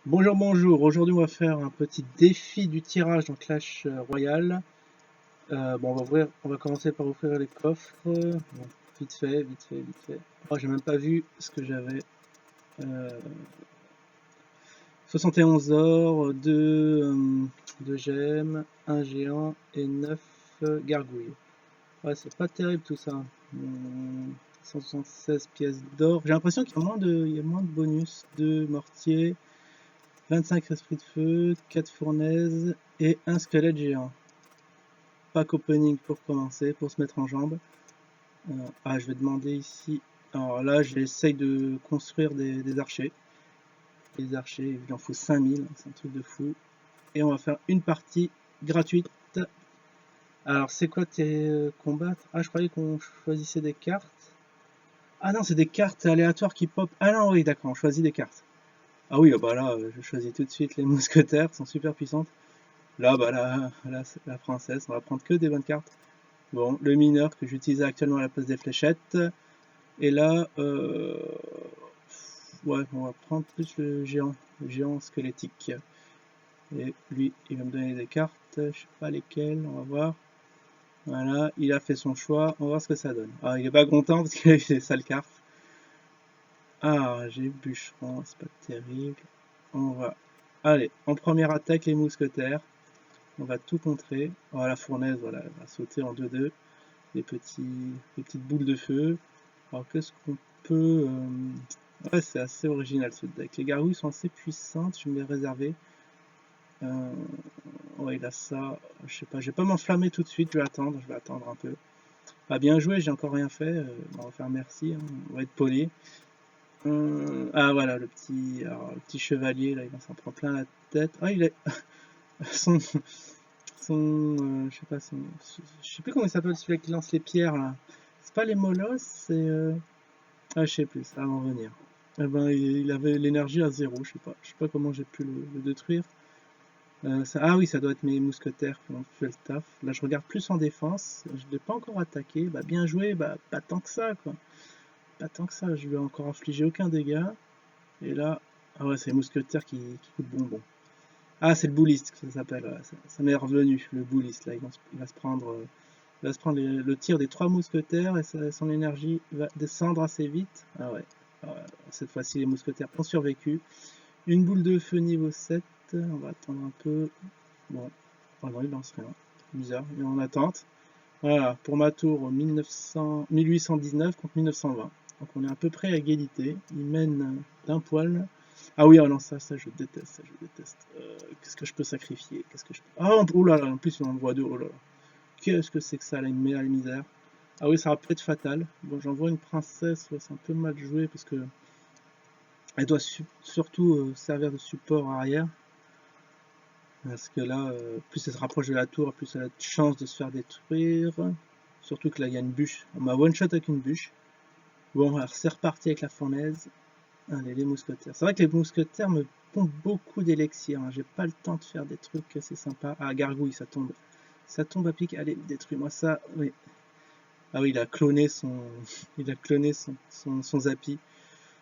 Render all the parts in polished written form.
Bonjour, bonjour. Aujourd'hui, on va faire un petit défi du tirage dans Clash Royale. Bon, on va commencer par ouvrir les coffres. Bon, vite fait, vite fait, vite fait. Oh, j'ai même pas vu ce que j'avais. Euh, 71 or, 2 gemmes, un géant et 9 gargouilles. Ouais, c'est pas terrible tout ça. 176 pièces d'or. J'ai l'impression qu'il y a moins de bonus. 2 mortiers. 25 esprits de feu, 4 fournaises et un squelette géant. Pack opening pour commencer, pour se mettre en jambe. Je vais demander ici. Alors là, j'essaye de construire des archers. Les archers, il en faut 5000, c'est un truc de fou. Et on va faire une partie gratuite. Alors, c'est quoi tes combats? Ah, je croyais qu'on choisissait des cartes. Ah non, c'est des cartes aléatoires qui pop. Ah non, oui, d'accord, on choisit des cartes. Ah oui, bah là, je choisis tout de suite les mousquetaires, sont super puissantes. Là, bah là c'est la princesse, on va prendre que des bonnes cartes. Bon, le mineur que j'utilise actuellement à la place des fléchettes. Et là, ouais, on va prendre plus le géant squelettique. Et lui, il va me donner des cartes, je sais pas lesquelles, on va voir. Voilà, il a fait son choix, on va voir ce que ça donne. Ah, il est pas content parce qu'il a eu des sales cartes. Ah, j'ai eu bûcheron, c'est pas terrible. On va, allez, en première attaque, les mousquetaires. On va tout contrer. Oh, la fournaise, voilà, elle va sauter en 2-2. Les petites boules de feu. Alors qu'est-ce qu'on peut... Ouais, c'est assez original ce deck. Les gargouilles sont assez puissantes, je vais me les réserver. Euh... Ouais, il a ça. Je sais pas, je vais pas m'enflammer tout de suite, je vais attendre un peu. Ah, bien joué, j'ai encore rien fait. On va faire merci, hein. On va être poli. Ah voilà, le petit chevalier, là, il va s'en prendre plein la tête. Ah, il est... son, je sais pas, je sais plus comment il s'appelle celui qui lance les pierres là. C'est pas les molosses, c'est je sais plus, ça va en revenir. Eh ben, il avait l'énergie à zéro, je sais pas comment j'ai pu le détruire. Ah oui, ça doit être mes mousquetaires qui ont fait le taf. Là, je regarde plus en défense, je l'ai pas encore attaqué. Bah bien joué, bah pas tant que ça quoi. Pas tant que ça, je lui ai encore infligé aucun dégât. Et là, ah ouais, c'est les mousquetaires qui coupent bonbon. Ah, c'est le bouliste que ça s'appelle, ouais, ça m'est revenu, le bouliste là, il va se prendre. Il va se prendre le tir des 3 mousquetaires et son énergie va descendre assez vite. Ah ouais. Ah ouais. Cette fois-ci, les mousquetaires ont survécu. Une boule de feu niveau 7. On va attendre un peu. Bon. Oh non, il lance rien. Bizarre. Il est en attente. Voilà. Pour ma tour, 1819 contre 1920. Donc on est à peu près à égalité. Il mène d'un poil. Ah oui, oh non, ça je déteste. Ça, je déteste. Qu'est-ce que je peux sacrifier? Qu'est-ce que je peux... Ah, oh là là, en plus, il en voit deux. Oh là là. Qu'est-ce que c'est que ça, là, il me met à la misère. Ah oui, ça va peut être fatal. Bon, j'envoie une princesse, ouais, c'est un peu mal joué parce que elle doit surtout servir de support arrière. Parce que là, plus elle se rapproche de la tour, plus elle a de chance de se faire détruire. Surtout que là, il y a une bûche. On m'a one-shot avec une bûche. Bon, alors c'est reparti avec la fournaise. Allez, les mousquetaires. C'est vrai que les mousquetaires me pompent beaucoup d'élixir, hein. J'ai pas le temps de faire des trucs assez sympas. Ah, gargouille, ça tombe. Ça tombe à pic. Allez, détruis-moi ça. Oui. Ah oui, il a cloné son Zappy.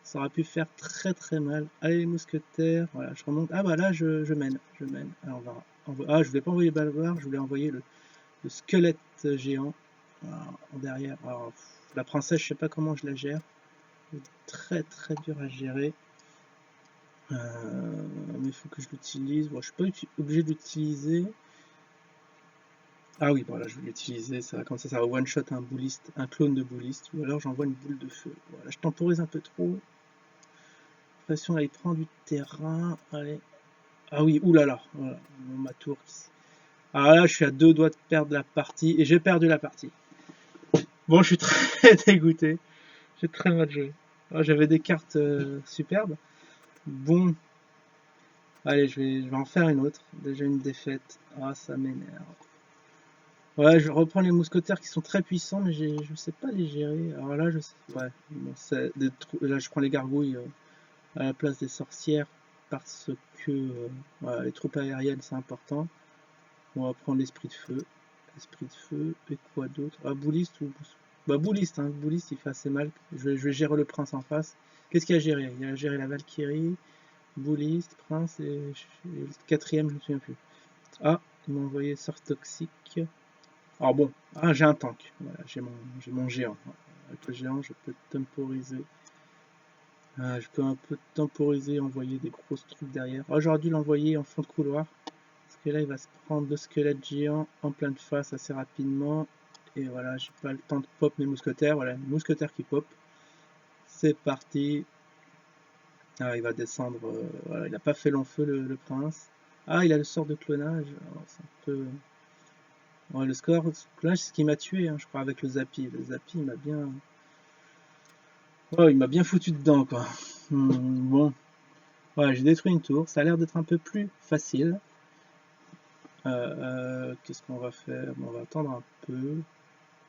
Ça aurait pu faire très très mal. Allez les mousquetaires, voilà, je remonte. Ah bah là je mène, je mène. Alors ah je voulais pas envoyer Balbar, je voulais envoyer le squelette géant. Voilà, en derrière. Alors, la princesse, je sais pas comment je la gère. C'est très très dur à gérer. Mais il faut que je l'utilise. Bon, je suis pas obligé de l'utiliser. Ah oui, voilà, je vais l'utiliser. Comme ça va one-shot un bouliste, un clone de bouliste. Ou alors j'envoie une boule de feu. Voilà, je temporise un peu trop. Pression, là, il prend du terrain. Allez. Ah oui, oulala. Voilà, ma tour. Alors là, je suis à 2 doigts de perdre la partie. Et j'ai perdu la partie. Bon, je suis très dégoûté. J'ai très mal joué. Ah, j'avais des cartes superbes. Bon. Allez, je vais en faire une autre. Déjà une défaite. Ah, ça m'énerve. Ouais, je reprends les mousquetaires qui sont très puissants, mais je sais pas les gérer. Alors là, je sais. Ouais, bon, là, je prends les gargouilles à la place des sorcières parce que voilà, les troupes aériennes, c'est important. On va prendre l'esprit de feu. Esprit de feu, et quoi d'autre? Ah, bouliste ou... Bah, bouliste, hein. Bouliste, il fait assez mal. Je vais gérer le prince en face. Qu'est-ce qu'il a géré? Il a géré la Valkyrie. Bouliste, Prince et le quatrième, je me souviens plus. Ah, ils m'ont envoyé sort toxique. Alors bon, ah, j'ai un tank. Voilà, j'ai mon géant. Avec le géant, je peux temporiser. Ah, je peux un peu temporiser, envoyer des grosses trucs derrière. Ah, j'aurais dû l'envoyer en fond de couloir. Parce que là, il va se prendre le squelette géant en pleine face assez rapidement. Et voilà, j'ai pas le temps de pop mes mousquetaires. Voilà, mousquetaire qui pop. C'est parti. Ah, il va descendre. Voilà, il n'a pas fait long feu le prince. Ah, il a le sort de clonage. Alors, c'est un peu. Ouais, le clonage, c'est ce qui m'a tué, hein, je crois, avec le Zappy. Le Zappy, il m'a bien. Oh, il m'a bien foutu dedans, quoi. Bon. Voilà, j'ai détruit une tour. Ça a l'air d'être un peu plus facile. Qu'est-ce qu'on va faire? Bon, on va attendre un peu.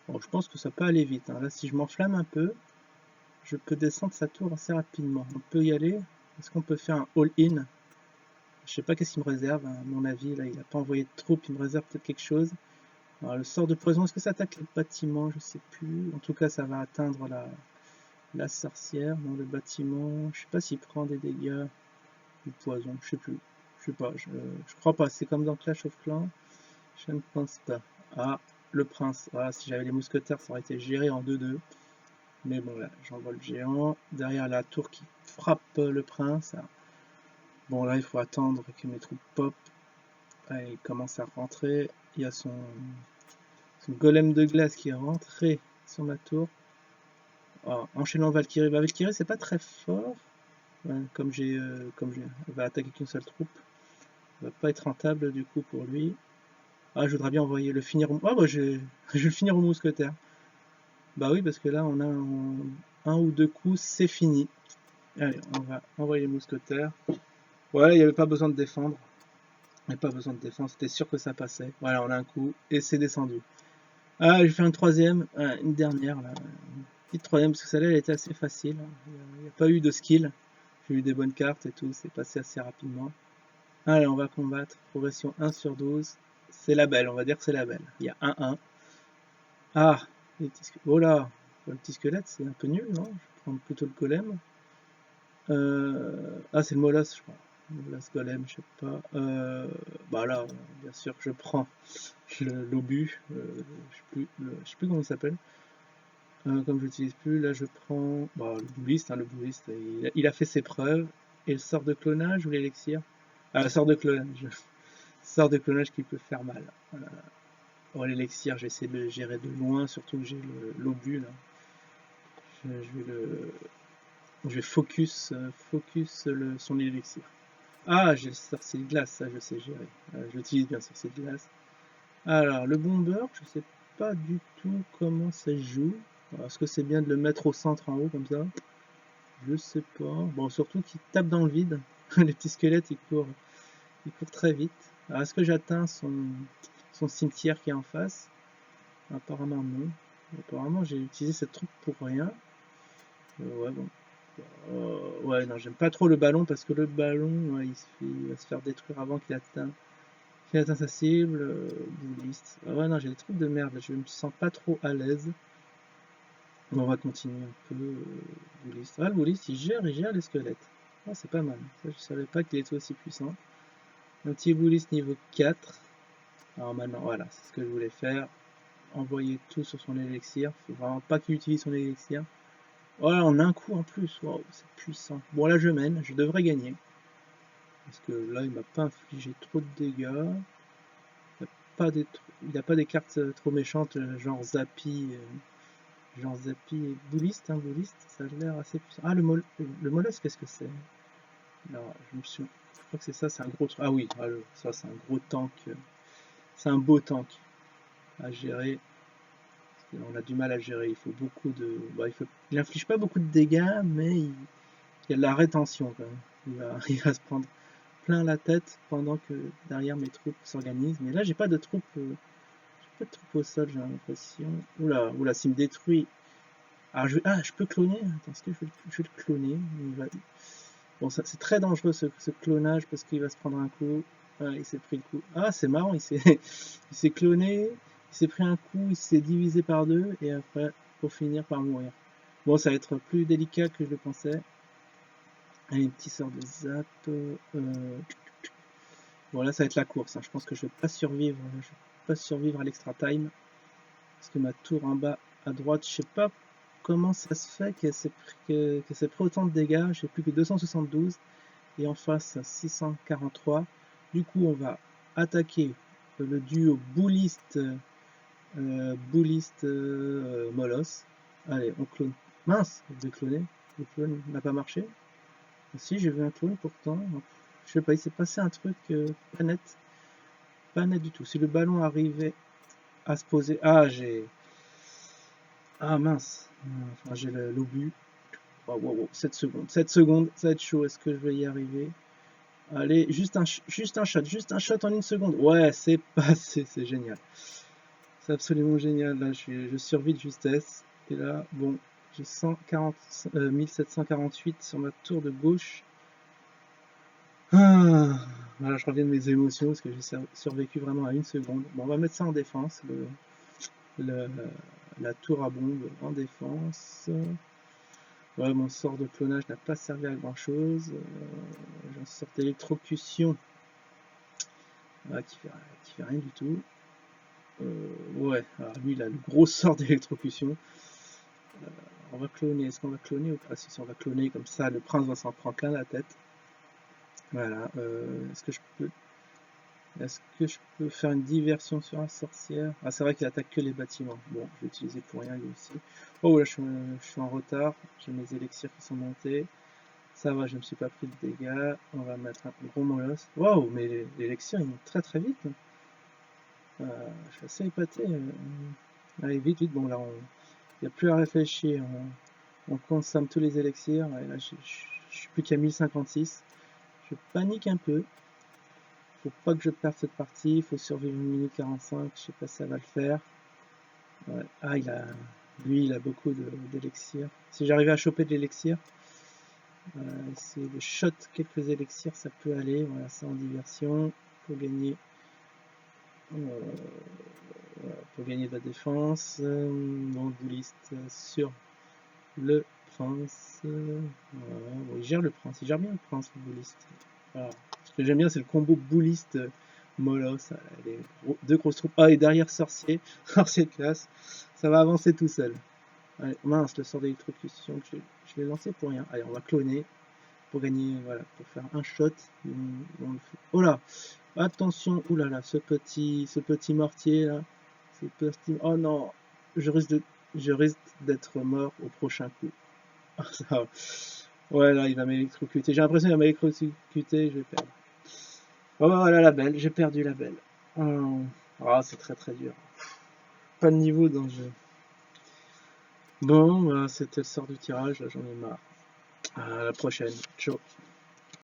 Bon, je pense que ça peut aller vite, hein. Là, si je m'enflamme un peu, je peux descendre sa tour assez rapidement. On peut y aller. Est-ce qu'on peut faire un all-in? Je sais pas qu'est-ce qu'il me réserve, hein. À mon avis, là, il n'a pas envoyé de troupes. Il me réserve peut-être quelque chose. Alors, le sort de poison, est-ce que ça attaque le bâtiment? Je sais plus. En tout cas, ça va atteindre la sorcière dans le bâtiment. Je sais pas s'il prend des dégâts du poison. Je sais plus. Je sais pas. Je crois pas. C'est comme dans Clash of Clans. Je ne pense pas. Ah, le prince. Ah, si j'avais les mousquetaires, ça aurait été géré en 2-2. Mais bon, là, j'envoie le géant. Derrière la tour qui frappe le prince. Bon, là, il faut attendre que mes troupes pop. Ah, il commence à rentrer. Il y a son golem de glace qui est rentré sur ma tour. Oh, enchaînement Valkyrie. Bah, Valkyrie, c'est pas très fort. Ouais, comme elle va attaquer qu'une seule troupe. Ça va pas être rentable du coup pour lui. Ah, je voudrais bien envoyer le finir au... Ah, bah, je vais le finir au mousquetaire. Bah oui, parce que là, on a un ou deux coups, c'est fini. Allez, on va envoyer les mousquetaires. Voilà, il n'y avait pas besoin de défendre. Il n'y avait pas besoin de défendre, c'était sûr que ça passait. Voilà, on a un coup, et c'est descendu. Ah, j'ai fait un troisième, une dernière, là. Une petite troisième, parce que celle-là, elle était assez facile. Il n'y a pas eu de skill. J'ai eu des bonnes cartes et tout, c'est passé assez rapidement. Allez, on va combattre. Progression 1/12. C'est la belle, on va dire que c'est la belle. Il y a 1-1. Ah, oh là, le petit squelette, c'est un peu nul, non? Je vais prendre plutôt le golem. Ah, c'est le molosse, je crois. Molosse golem, je sais pas. Bah là, bien sûr, je prends l'obus. Je sais plus comment il s'appelle. Comme je l'utilise plus, là je prends bah, le bouliste. Hein, le bouliste, il a fait ses preuves. Et le sort de clonage ou l'élixir? Ah, le sort de clonage. Sort de clonage qui peut faire mal. Oh, l'élixir, j'ai essayé de le gérer de loin, surtout que j'ai l'obus là. Je vais focus son élixir. Ah, j'ai le sorcier de glace, ça je sais gérer. Je l'utilise bien, sorcier de glace. Alors, le bomber, je sais pas du tout comment ça se joue. Est-ce que c'est bien de le mettre au centre en haut comme ça? Je sais pas. Bon, surtout qu'il tape dans le vide. Les petits squelettes, ils courent très vite. Alors, est-ce que j'atteins son cimetière qui est en face? Apparemment non. Apparemment, j'ai utilisé cette troupe pour rien. Ouais, bon. Ouais, non, j'aime pas trop le ballon parce que le ballon, ouais, il va se faire détruire avant qu'il atteint sa cible. Bouliste. Ah ouais, non, j'ai des trucs de merde. Je me sens pas trop à l'aise. On va continuer un peu. Bouliste. Ah, le bouliste, il gère les squelettes. Ah, c'est pas mal. Ça, je savais pas qu'il était aussi puissant. Un petit bouliste niveau 4. Alors maintenant, voilà, c'est ce que je voulais faire. Envoyer tout sur son élixir. Faut vraiment pas qu'il utilise son élixir. Voilà, on a un coup en plus. Waouh, c'est puissant. Bon, là, je mène. Je devrais gagner. Parce que là, il m'a pas infligé trop de dégâts. Il n'a pas des cartes trop méchantes, genre Zappy et Bouliste, hein, Bouliste, ça a l'air assez puissant. Ah, le Molosse, qu'est-ce que c'est? Alors, je crois que c'est ça, c'est un gros truc. Ah oui, ça, c'est un gros tank. C'est un beau tank à gérer. On a du mal à gérer, il faut beaucoup de... Bah, il n'inflige pas beaucoup de dégâts, mais il y a de la rétention quand même. Il va se prendre plein la tête pendant que derrière mes troupes s'organisent. Mais là, j'ai pas de troupes au sol, j'ai l'impression. Oula, oula, s'il me détruit. Ah, je peux cloner. Attends, est-ce que je vais le cloner? Bon, c'est très dangereux ce clonage parce qu'il va se prendre un coup. Ah, il s'est pris le coup. Ah, c'est marrant, il s'est cloné, il s'est pris un coup, il s'est divisé par deux et après, pour finir par mourir. Bon, ça va être plus délicat que je le pensais. Allez, un petit sort de zap. Bon, là, ça va être la course. Hein. Je pense que je vais pas survivre. Je vais pas survivre à l'extra time. Parce que ma tour en bas à droite, je sais pas comment ça se fait que c'est pris autant de dégâts. J'ai plus que 272. Et en face, 643. Du coup, on va attaquer le duo Bouliste, Molos. Allez, on clone. Mince, je vais cloner. Le clone n'a pas marché. Si, j'ai vu un clone pourtant. Je sais pas, il s'est passé un truc pas net. Pas net du tout. Si le ballon arrivait à se poser. Ah, j'ai. Ah mince. Enfin, j'ai l'obus. Wow, wow, wow. 7 secondes. 7 secondes, ça va être chaud. Est-ce que je vais y arriver? Allez, juste un shot en une seconde. Ouais, c'est passé, c'est génial. C'est absolument génial. Là, je survis de justesse. Et là, bon, j'ai 1748 sur ma tour de gauche. Ah, voilà, je reviens de mes émotions parce que j'ai survécu vraiment à une seconde. Bon, on va mettre ça en défense. Le, la tour à bombe en défense. Ouais, mon sort de clonage n'a pas servi à grand chose. J'ai un sort d'électrocution qui fait rien du tout. Ouais, alors lui il a le gros sort d'électrocution. On va cloner, est-ce qu'on va cloner ou pas? Si on va cloner comme ça, le prince va s'en prendre plein la tête. Voilà, est-ce que je peux faire une diversion sur la sorcière? Ah, c'est vrai qu'il attaque que les bâtiments. Bon, je vais utiliser pour rien lui aussi. Oh là, je suis en retard. J'ai mes élixirs qui sont montés. Ça va, je ne me suis pas pris de dégâts. On va mettre un gros molosse. Waouh, mais les élixirs ils montent très très vite. Je suis assez épaté. Allez, vite, vite. Bon, là, il n'y a plus à réfléchir. On consomme tous les élixirs. Et là, je suis plus qu'à 1056. Je panique un peu. Faut pas que je perde cette partie. Il faut survivre 1 minute 45. Je sais pas si ça va le faire. Ouais. Ah, lui, il a beaucoup d'élixirs. Si j'arrivais à choper de l'élixir, essayer de shot quelques élixirs, ça peut aller. Voilà, ça en diversion. Pour gagner. Pour gagner de la défense. Donc, bouliste sur le prince. Voilà. Bon, il gère le prince. Il gère bien le prince, le bouliste. Voilà. Ce que j'aime bien, c'est le combo bouliste Molos. Deux grosses troupes. Ah, et derrière sorcier. Sorcier de classe. Ça va avancer tout seul. Allez, mince, le sort d'électrocution. Je l'ai lancé pour rien. Allez, on va cloner. Pour gagner, voilà, pour faire un shot. Oh là! Attention, oulala, ce petit mortier là. Oh non, je risque d'être mort au prochain coup. Ça, ouais, là, il va m'électrocuter. J'ai l'impression qu'il va m'électrocuter, je vais perdre. Oh voilà la belle, j'ai perdu la belle. Oh, ah, c'est très très dur. Pas de niveau dans le jeu. Bon, bah, c'était le sort du tirage, là j'en ai marre. À la prochaine. Ciao.